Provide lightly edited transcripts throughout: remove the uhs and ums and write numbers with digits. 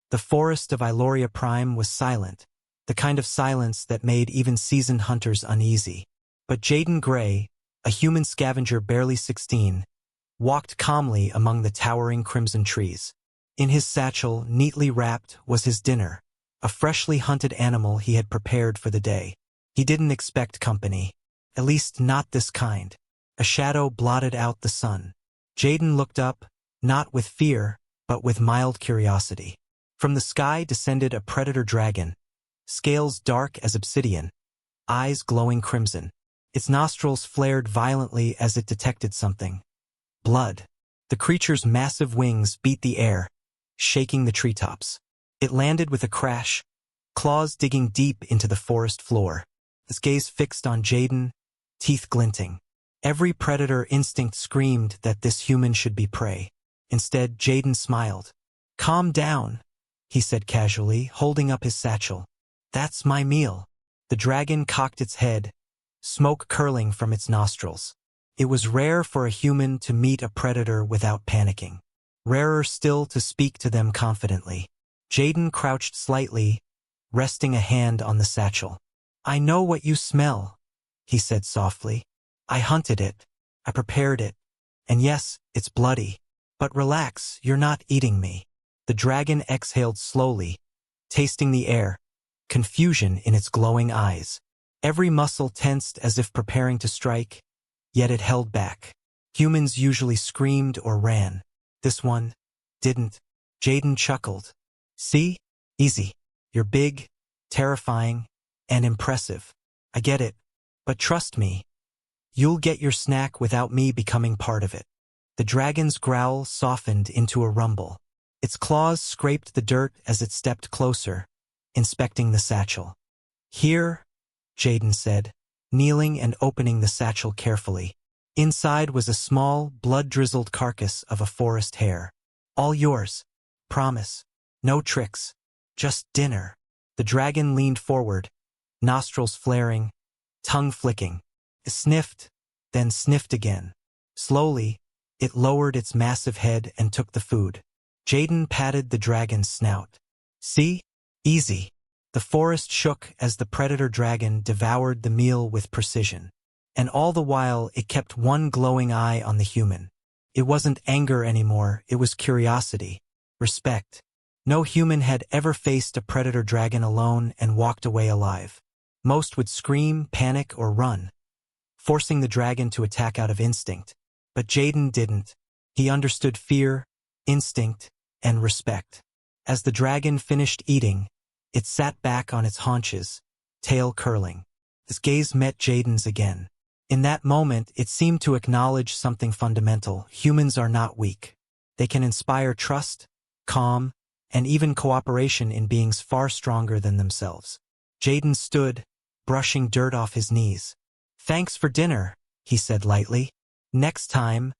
The forest of Iloria Prime was silent, the kind of silence that made even seasoned hunters uneasy. But Jaden Grey, a human scavenger barely 16, walked calmly among the towering crimson trees. In his satchel, neatly wrapped, was his dinner, a freshly hunted animal he had prepared for the day. He didn't expect company. At least not this kind. A shadow blotted out the sun. Jaden looked up, not with fear, but with mild curiosity. From the sky descended a predator dragon, scales dark as obsidian, eyes glowing crimson. Its nostrils flared violently as it detected something. Blood. The creature's massive wings beat the air, shaking the treetops. It landed with a crash, claws digging deep into the forest floor. His gaze fixed on Jaden, teeth glinting. Every predator instinct screamed that this human should be prey. Instead, Jaden smiled. "Calm down," he said casually, holding up his satchel. "That's my meal." The dragon cocked its head, smoke curling from its nostrils. It was rare for a human to meet a predator without panicking. Rarer still to speak to them confidently. Jaden crouched slightly, resting a hand on the satchel. "I know what you smell," he said softly. "I hunted it. I prepared it. And yes, it's bloody. But relax, you're not eating me." The dragon exhaled slowly, tasting the air, confusion in its glowing eyes. Every muscle tensed as if preparing to strike, yet it held back. Humans usually screamed or ran. This one didn't. Jaden chuckled. "See? Easy. You're big, terrifying, and impressive. I get it. But trust me, you'll get your snack without me becoming part of it." The dragon's growl softened into a rumble. Its claws scraped the dirt as it stepped closer, inspecting the satchel. "Here," Jaden said, kneeling and opening the satchel carefully. Inside was a small, blood-drizzled carcass of a forest hare. "All yours. Promise. No tricks. Just dinner." The dragon leaned forward, nostrils flaring, tongue flicking. It sniffed, then sniffed again. Slowly, it lowered its massive head and took the food. Jaden patted the dragon's snout. "See? Easy." The forest shook as the predator dragon devoured the meal with precision. And all the while it kept one glowing eye on the human. It wasn't anger anymore, it was curiosity, respect. No human had ever faced a predator dragon alone and walked away alive. Most would scream, panic, or run, forcing the dragon to attack out of instinct. But Jaden didn't. He understood fear, instinct, and respect. As the dragon finished eating, it sat back on its haunches, tail curling. Its gaze met Jaden's again. In that moment, it seemed to acknowledge something fundamental. Humans are not weak. They can inspire trust, calm, and even cooperation in beings far stronger than themselves. Jaden stood, brushing dirt off his knees. "Thanks for dinner," he said lightly. "Next time,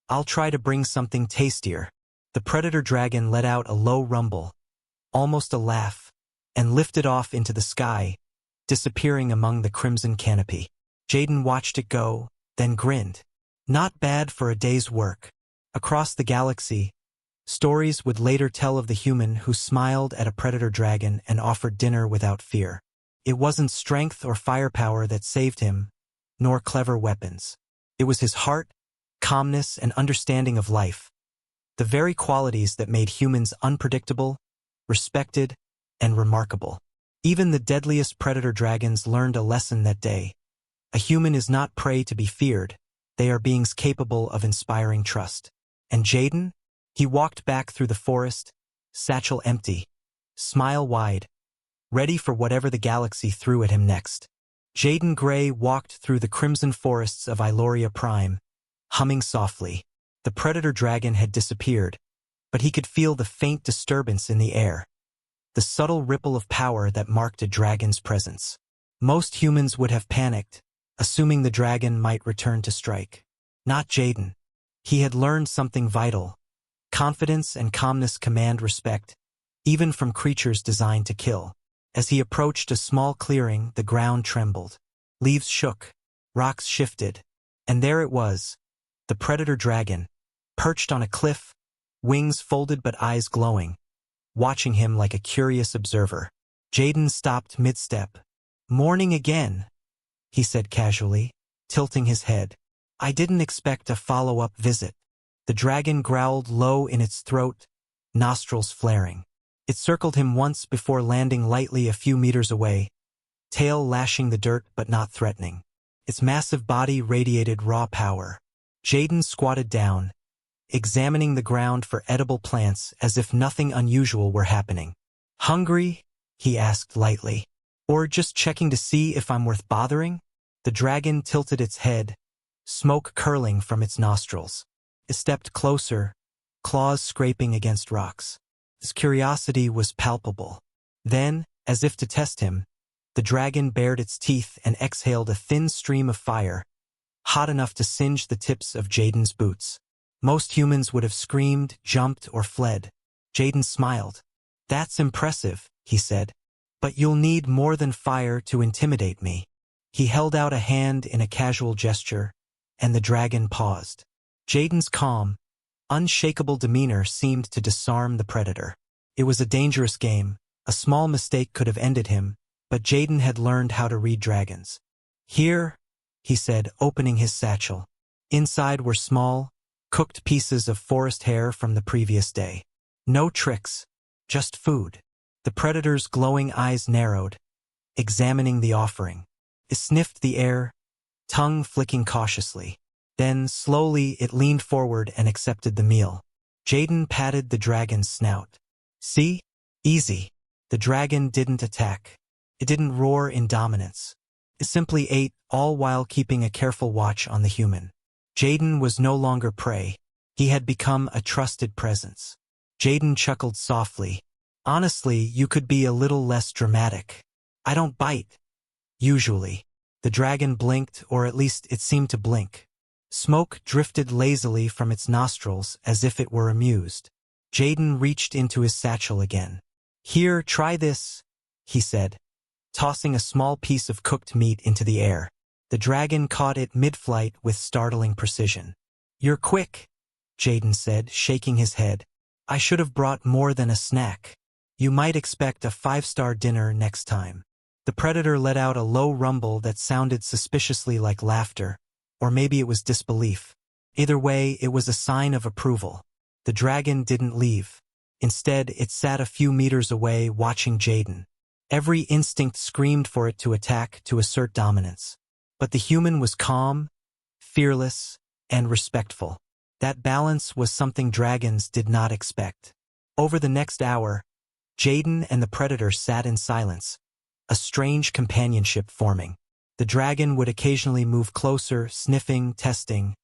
I'll try to bring something tastier." The predator dragon let out a low rumble, almost a laugh, and lifted off into the sky, disappearing among the crimson canopy. Jaden watched it go, then grinned. Not bad for a day's work. Across the galaxy, stories would later tell of the human who smiled at a predator dragon and offered dinner without fear. It wasn't strength or firepower that saved him, nor clever weapons. It was his heart, calmness, and understanding of life. The very qualities that made humans unpredictable, respected, and remarkable. Even the deadliest predator dragons learned a lesson that day. A human is not prey to be feared. They are beings capable of inspiring trust. And Jaden? He walked back through the forest, satchel empty, smile wide, ready for whatever the galaxy threw at him next. Jaden Grey walked through the crimson forests of Iloria Prime, humming softly. The predator dragon had disappeared, but he could feel the faint disturbance in the air, the subtle ripple of power that marked a dragon's presence. Most humans would have panicked, assuming the dragon might return to strike. Not Jaden. He had learned something vital. Confidence and calmness command respect, even from creatures designed to kill. As he approached a small clearing, the ground trembled. Leaves shook, rocks shifted, and there it was, the predator dragon, perched on a cliff, wings folded but eyes glowing. watching him like a curious observer. Jaden stopped mid-step. "Morning again," he said casually, tilting his head. "I didn't expect a follow-up visit." The dragon growled low in its throat, nostrils flaring. It circled him once before landing lightly a few meters away, tail lashing the dirt but not threatening. Its massive body radiated raw power. Jaden squatted down, examining the ground for edible plants as if nothing unusual were happening. "Hungry?" he asked lightly. "Or just checking to see if I'm worth bothering?" The dragon tilted its head, smoke curling from its nostrils. It stepped closer, claws scraping against rocks. His curiosity was palpable. Then, as if to test him, the dragon bared its teeth and exhaled a thin stream of fire, hot enough to singe the tips of Jaden's boots. Most humans would have screamed, jumped, or fled. Jaden smiled. "That's impressive," he said. "But you'll need more than fire to intimidate me." He held out a hand in a casual gesture, and the dragon paused. Jaden's calm, unshakable demeanor seemed to disarm the predator. It was a dangerous game. A small mistake could have ended him, but Jaden had learned how to read dragons. "Here," he said, opening his satchel. Inside were small, cooked pieces of forest hair from the previous day. No tricks, just food. The predator's glowing eyes narrowed, examining the offering. It sniffed the air, tongue flicking cautiously. Then, slowly, it leaned forward and accepted the meal. Jaden patted the dragon's snout. "See? Easy." The dragon didn't attack. It didn't roar in dominance. It simply ate, all while keeping a careful watch on the human. Jaden was no longer prey. He had become a trusted presence. Jaden chuckled softly. "Honestly, you could be a little less dramatic. I don't bite. Usually." The dragon blinked, or at least it seemed to blink. Smoke drifted lazily from its nostrils as if it were amused. Jaden reached into his satchel again. "Here, try this," he said, tossing a small piece of cooked meat into the air. The dragon caught it mid-flight with startling precision. "You're quick," Jaden said, shaking his head. "I should have brought more than a snack. You might expect a 5-star dinner next time." The predator let out a low rumble that sounded suspiciously like laughter, or maybe it was disbelief. Either way, it was a sign of approval. The dragon didn't leave. Instead, it sat a few meters away watching Jaden. Every instinct screamed for it to attack, to assert dominance. But the human was calm, fearless, and respectful. That balance was something dragons did not expect. Over the next hour, Jaden and the predator sat in silence, a strange companionship forming. The dragon would occasionally move closer, sniffing, testing,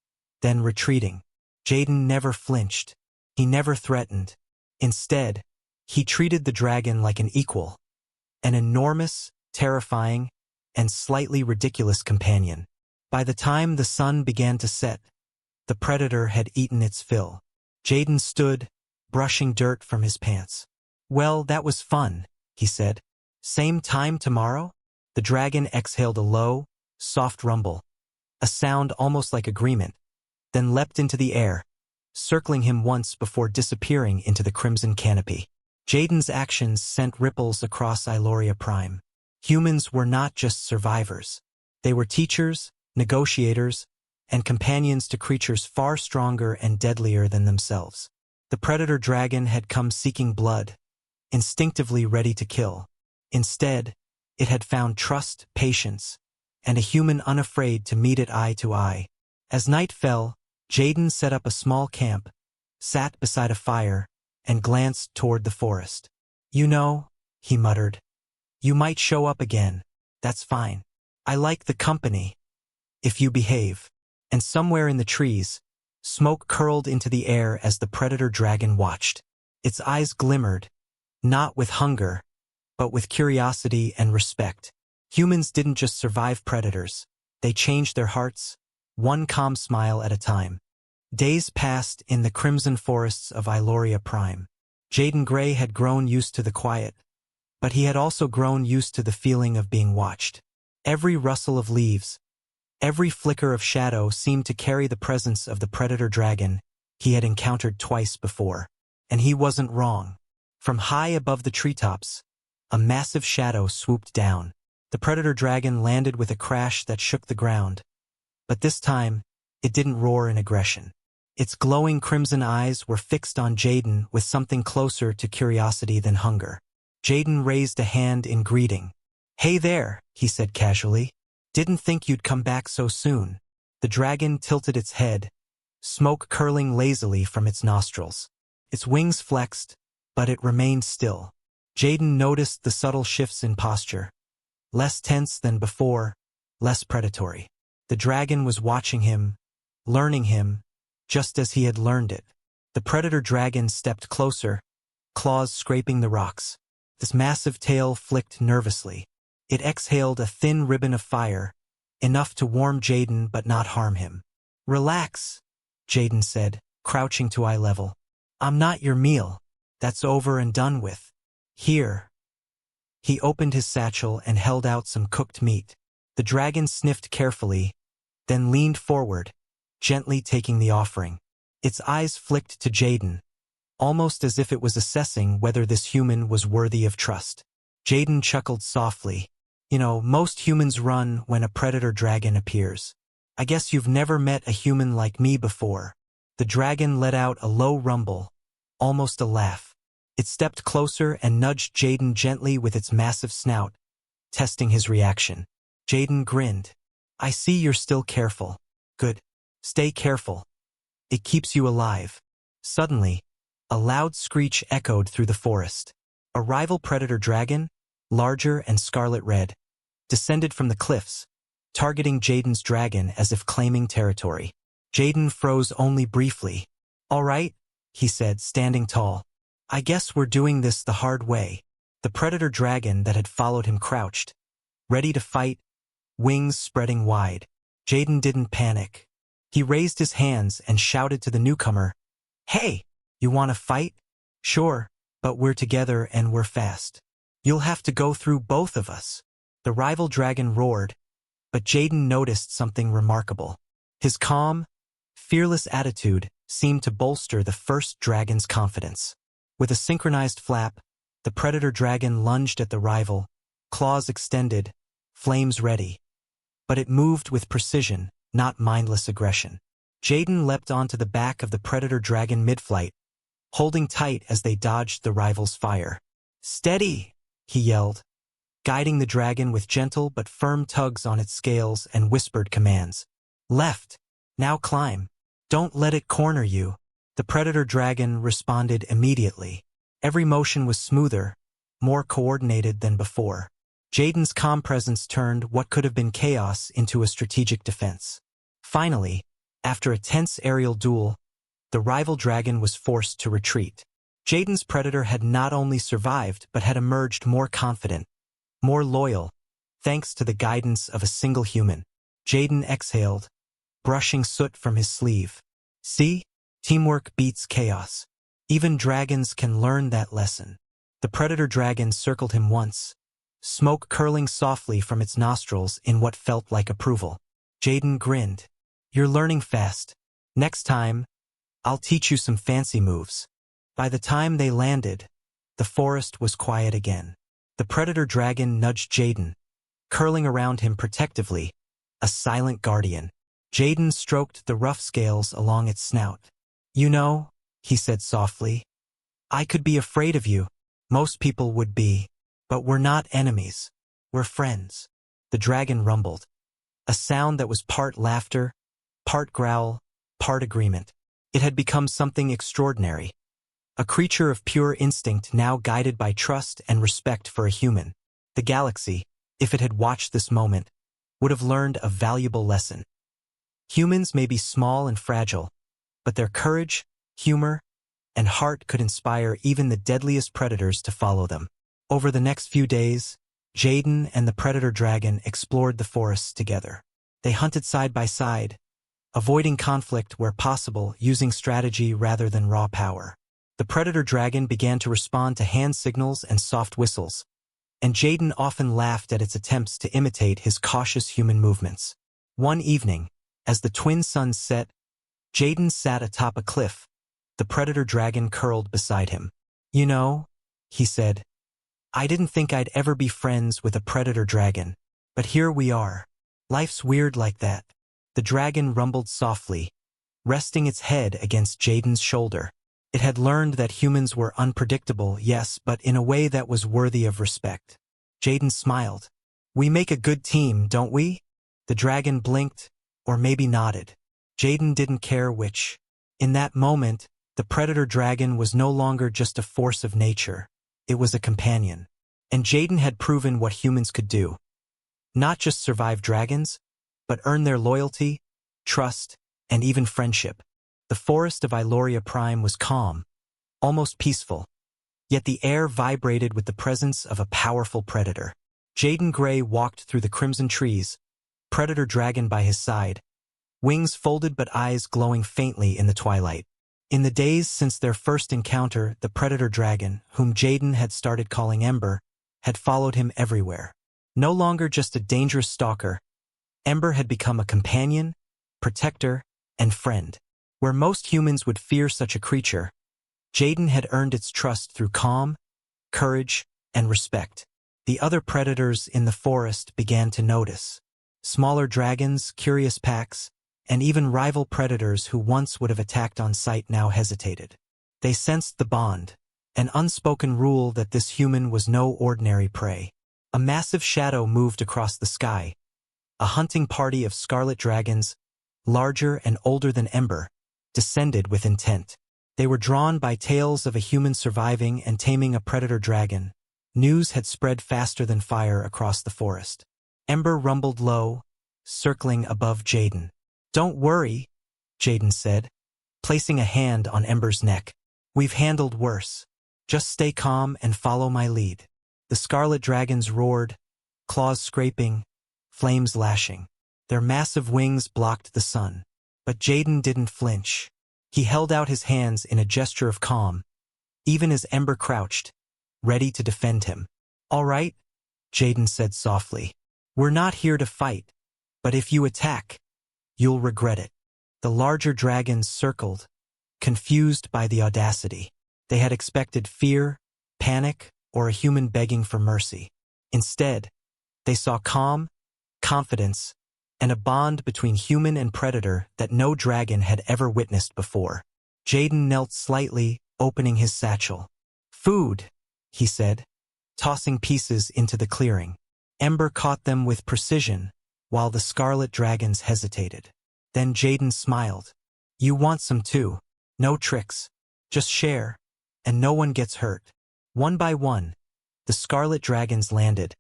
then retreating. Jaden never flinched. He never threatened. Instead, he treated the dragon like an equal, an enormous, terrifying, and slightly ridiculous companion. By the time the sun began to set, the predator had eaten its fill. Jaden stood, brushing dirt from his pants. "Well, that was fun," he said. "Same time tomorrow?" The dragon exhaled a low, soft rumble, a sound almost like agreement, then leapt into the air, circling him once before disappearing into the crimson canopy. Jaden's actions sent ripples across Iloria Prime. Humans were not just survivors. They were teachers, negotiators, and companions to creatures far stronger and deadlier than themselves. The predator dragon had come seeking blood, instinctively ready to kill. Instead, it had found trust, patience, and a human unafraid to meet it eye to eye. As night fell, Jaden set up a small camp, sat beside a fire, and glanced toward the forest. "You know," he muttered, "you might show up again. That's fine. I like the company, if you behave." And somewhere in the trees, smoke curled into the air as the predator dragon watched. Its eyes glimmered, not with hunger, but with curiosity and respect. Humans didn't just survive predators. They changed their hearts, one calm smile at a time. Days passed in the crimson forests of Iloria Prime. Jaden Grey had grown used to the quiet, but he had also grown used to the feeling of being watched. Every rustle of leaves, every flicker of shadow seemed to carry the presence of the predator dragon he had encountered twice before. And he wasn't wrong. From high above the treetops, a massive shadow swooped down. The predator dragon landed with a crash that shook the ground. But this time, it didn't roar in aggression. Its glowing crimson eyes were fixed on Jaden with something closer to curiosity than hunger. Jaden raised a hand in greeting. "Hey there," he said casually. "Didn't think you'd come back so soon." The dragon tilted its head, smoke curling lazily from its nostrils. Its wings flexed, but it remained still. Jaden noticed the subtle shifts in posture. Less tense than before, less predatory. The dragon was watching him, learning him, just as he had learned it. The predator dragon stepped closer, claws scraping the rocks. This massive tail flicked nervously. It exhaled a thin ribbon of fire, enough to warm Jaden but not harm him. "Relax," Jaden said, crouching to eye level. "I'm not your meal. That's over and done with. Here." He opened his satchel and held out some cooked meat. The dragon sniffed carefully, then leaned forward, gently taking the offering. Its eyes flicked to Jaden, almost as if it was assessing whether this human was worthy of trust. Jaden chuckled softly. "You know, most humans run when a predator dragon appears. I guess you've never met a human like me before." The dragon let out a low rumble, almost a laugh. It stepped closer and nudged Jaden gently with its massive snout, testing his reaction. Jaden grinned. "I see you're still careful. Good. Stay careful. It keeps you alive." Suddenly, a loud screech echoed through the forest. A rival predator dragon, larger and scarlet red, descended from the cliffs, targeting Jaden's dragon as if claiming territory. Jaden froze only briefly. "All right," he said, standing tall. "I guess we're doing this the hard way." The predator dragon that had followed him crouched, ready to fight, wings spreading wide. Jaden didn't panic. He raised his hands and shouted to the newcomer, "Hey, you want to fight? Sure, but we're together and we're fast. You'll have to go through both of us." The rival dragon roared, but Jaden noticed something remarkable. His calm, fearless attitude seemed to bolster the first dragon's confidence. With a synchronized flap, the predator dragon lunged at the rival, claws extended, flames ready. But it moved with precision, not mindless aggression. Jaden leapt onto the back of the predator dragon mid-flight, holding tight as they dodged the rival's fire. "Steady!" he yelled, guiding the dragon with gentle but firm tugs on its scales and whispered commands. "Left! Now climb! Don't let it corner you!" The predator dragon responded immediately. Every motion was smoother, more coordinated than before. Jaden's calm presence turned what could have been chaos into a strategic defense. Finally, after a tense aerial duel, the rival dragon was forced to retreat. Jaden's predator had not only survived but had emerged more confident, more loyal, thanks to the guidance of a single human. Jaden exhaled, brushing soot from his sleeve. "See? Teamwork beats chaos. Even dragons can learn that lesson." The predator dragon circled him once, smoke curling softly from its nostrils in what felt like approval. Jaden grinned. "You're learning fast. Next time, I'll teach you some fancy moves." By the time they landed, the forest was quiet again. The predator dragon nudged Jaden, curling around him protectively, a silent guardian. Jaden stroked the rough scales along its snout. "You know," he said softly, "I could be afraid of you. Most people would be. But we're not enemies. We're friends." The dragon rumbled, a sound that was part laughter, part growl, part agreement. It had become something extraordinary. A creature of pure instinct now guided by trust and respect for a human. The galaxy, if it had watched this moment, would have learned a valuable lesson. Humans may be small and fragile, but their courage, humor, and heart could inspire even the deadliest predators to follow them. Over the next few days, Jaden and the predator dragon explored the forests together. They hunted side by side, avoiding conflict where possible, using strategy rather than raw power. The predator dragon began to respond to hand signals and soft whistles, and Jaden often laughed at its attempts to imitate his cautious human movements. One evening, as the twin suns set, Jaden sat atop a cliff, the predator dragon curled beside him. "You know," he said. I didn't think I'd ever be friends with a predator dragon, but here we are. Life's weird like that. The dragon rumbled softly, resting its head against Jaden's shoulder. It had learned that humans were unpredictable, yes, but in a way that was worthy of respect. Jaden smiled. We make a good team, don't we? The dragon blinked, or maybe nodded. Jaden didn't care which. In that moment, the predator dragon was no longer just a force of nature. It was a companion. And Jaden had proven what humans could do. Not just survive dragons, but earn their loyalty, trust, and even friendship. The forest of Iloria Prime was calm, almost peaceful, yet the air vibrated with the presence of a powerful predator. Jaden Grey walked through the crimson trees, predator dragon by his side, wings folded but eyes glowing faintly in the twilight. In the days since their first encounter, the predator dragon, whom Jaden had started calling Ember, had followed him everywhere. No longer just a dangerous stalker, Ember had become a companion, protector, and friend. Where most humans would fear such a creature, Jaden had earned its trust through calm, courage, and respect. The other predators in the forest began to notice. Smaller dragons, curious packs, and even rival predators who once would have attacked on sight now hesitated. They sensed the bond, an unspoken rule that this human was no ordinary prey. A massive shadow moved across the sky. A hunting party of scarlet dragons, larger and older than Ember, descended with intent. They were drawn by tales of a human surviving and taming a predator dragon. News had spread faster than fire across the forest. Ember rumbled low, circling above Jaden. Don't worry, Jaden said, placing a hand on Ember's neck. We've handled worse. Just stay calm and follow my lead. The scarlet dragons roared, claws scraping, flames lashing. Their massive wings blocked the sun. But Jaden didn't flinch. He held out his hands in a gesture of calm, even as Ember crouched, ready to defend him. All right, Jaden said softly. We're not here to fight, but if you attack, you'll regret it. The larger dragons circled, confused by the audacity. They had expected fear, panic, or a human begging for mercy. Instead, they saw calm, confidence, and a bond between human and predator that no dragon had ever witnessed before. Jaden knelt slightly, opening his satchel. Food, he said, tossing pieces into the clearing. Ember caught them with precision, while the scarlet dragons hesitated. Then Jaden smiled. You want some too. No tricks. Just share, and no one gets hurt. One by one, the scarlet dragons landed,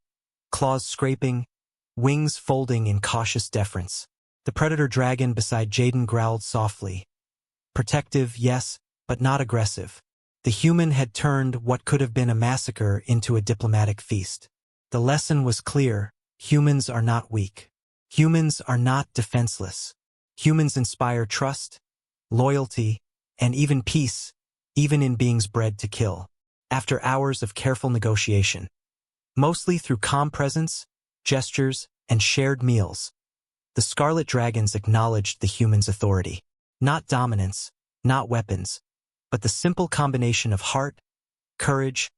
claws scraping, wings folding in cautious deference. The predator dragon beside Jaden growled softly. Protective, yes, but not aggressive. The human had turned what could have been a massacre into a diplomatic feast. The lesson was clear. Humans are not weak. Humans are not defenseless. Humans inspire trust, loyalty, and even peace, even in beings bred to kill. After hours of careful negotiation, mostly through calm presence, gestures, and shared meals, the scarlet dragons acknowledged the human's authority. Not dominance, not weapons, but the simple combination of heart, courage,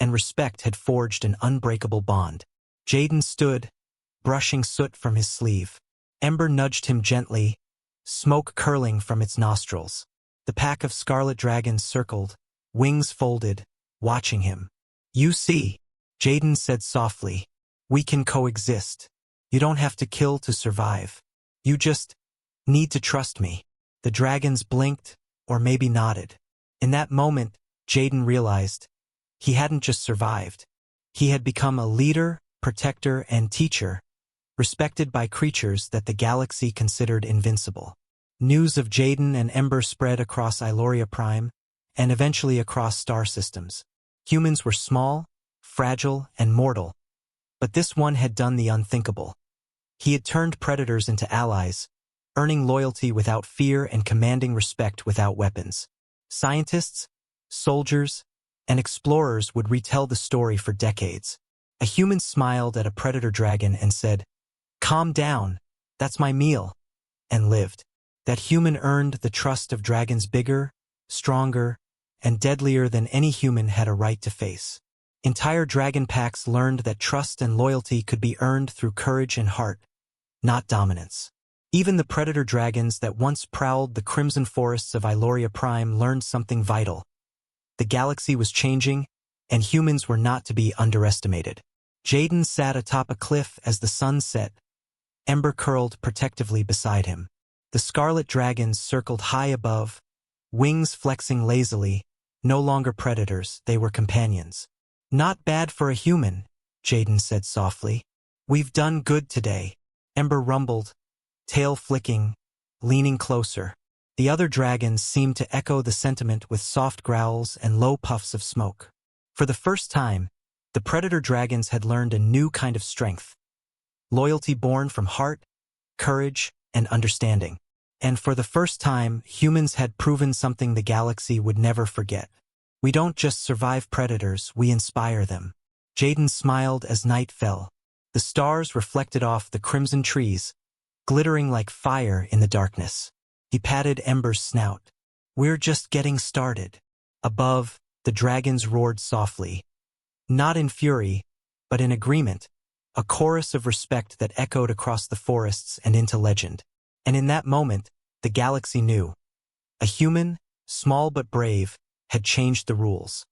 and respect had forged an unbreakable bond. Jaden stood, brushing soot from his sleeve. Ember nudged him gently, smoke curling from its nostrils. The pack of scarlet dragons circled, wings folded, watching him. You see, Jaden said softly, we can coexist. You don't have to kill to survive. You just need to trust me. The dragons blinked, or maybe nodded. In that moment, Jaden realized he hadn't just survived. He had become a leader, protector, and teacher, respected by creatures that the galaxy considered invincible. News of Jaden and Ember spread across Iloria Prime, and eventually across star systems. Humans were small, fragile, and mortal, but this one had done the unthinkable. He had turned predators into allies, earning loyalty without fear and commanding respect without weapons. Scientists, soldiers, and explorers would retell the story for decades. A human smiled at a predator dragon and said, "Calm down, that's my meal," and lived. That human earned the trust of dragons bigger, stronger, and deadlier than any human had a right to face. Entire dragon packs learned that trust and loyalty could be earned through courage and heart, not dominance. Even the predator dragons that once prowled the crimson forests of Iloria Prime learned something vital. The galaxy was changing, and humans were not to be underestimated. Jaden sat atop a cliff as the sun set, Ember curled protectively beside him. The scarlet dragons circled high above, wings flexing lazily, no longer predators, they were companions. "Not bad for a human," Jaden said softly. "We've done good today." Ember rumbled, tail flicking, leaning closer. The other dragons seemed to echo the sentiment with soft growls and low puffs of smoke. For the first time, the predator dragons had learned a new kind of strength. Loyalty born from heart, courage, and understanding. And for the first time, humans had proven something the galaxy would never forget. "We don't just survive predators, we inspire them." Jaden smiled as night fell. The stars reflected off the crimson trees, glittering like fire in the darkness. He patted Ember's snout. "We're just getting started." Above, the dragons roared softly. Not in fury, but in agreement, a chorus of respect that echoed across the forests and into legend. And in that moment, the galaxy knew. A human, small but brave, had changed the rules.